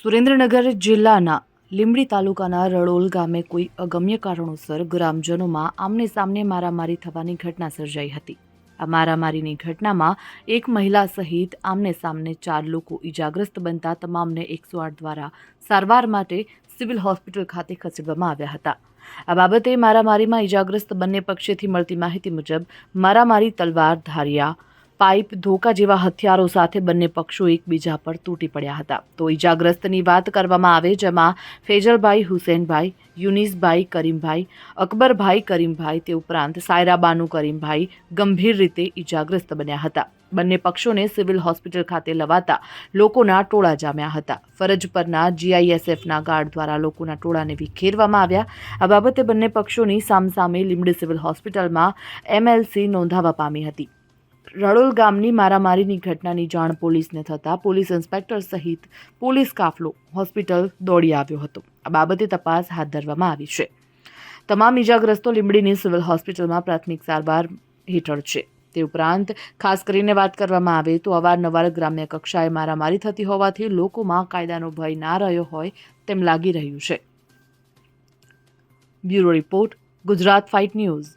સુરેન્દ્રનગર જિલ્લાના લીંબડી તાલુકાના રડોલ ગામે કોઈ અગમ્ય કારણોસર ગ્રામજનોમાં આમને સામને મારામારી થવાની ઘટના સર્જાઈ હતી। આ મારામારીની ઘટનામાં એક મહિલા સહિત આમને સામને 4 લોકો ઈજાગ્રસ્ત બનતા તમામને 108 દ્વારા સારવાર માટે સિવિલ હોસ્પિટલ ખાતે ખસેડવામાં આવ્યા હતા। આ બાબતે મારામારીમાં ઈજાગ્રસ્ત બંને પક્ષેથી મળતી માહિતી મુજબ મારામારી તલવાર, ધારિયા, પાઇપ, ધોકા જેવા હથિયારો સાથે બંને પક્ષો એકબીજા પર તૂટી પડ્યા હતા। તો ઈજાગ્રસ્તની વાત કરવામાં આવે જેમાં ફેજલભાઈ હુસેનભાઈ, યુનિસભાઈ કરીમભાઈ, અકબરભાઈ કરીમભાઈ તે ઉપરાંત સાયરાબાનુ કરીમભાઈ ગંભીર રીતે ઈજાગ્રસ્ત બન્યા હતા। બંને પક્ષોને સિવિલ હોસ્પિટલ ખાતે લવાતા લોકોના ટોળા જામ્યા હતા। ફરજ પરના જીઆઈએસએફના ગાર્ડ દ્વારા લોકોના ટોળાને વિખેરવામાં આવ્યા। આ બાબતે બંને પક્ષોની સામસામે લીંબડી સિવિલ હોસ્પિટલમાં એમએલસી નોંધાવા પામી હતી। રડોલ ગામની મારામારીની ઘટનાની જાણ પોલીસને થતાં પોલીસ ઇન્સ્પેક્ટર સહિત પોલીસ કાફલો હોસ્પિટલ દોડી આવ્યો હતો। આ બાબતે તપાસ હાથ ધરવામાં આવી છે। તમામ ઈજાગ્રસ્તો લીંબડીની સિવિલ હોસ્પિટલમાં પ્રાથમિક સારવાર હેઠળ છે। તે ઉપરાંત ખાસ કરીને વાત કરવામાં આવે તો અવારનવાર ગ્રામ્ય કક્ષાએ મારામારી થતી હોવાથી લોકોમાં કાયદાનો ભય ના રહ્યો હોય તેમ લાગી રહ્યું છે। Bureau report, Gujarat fight news.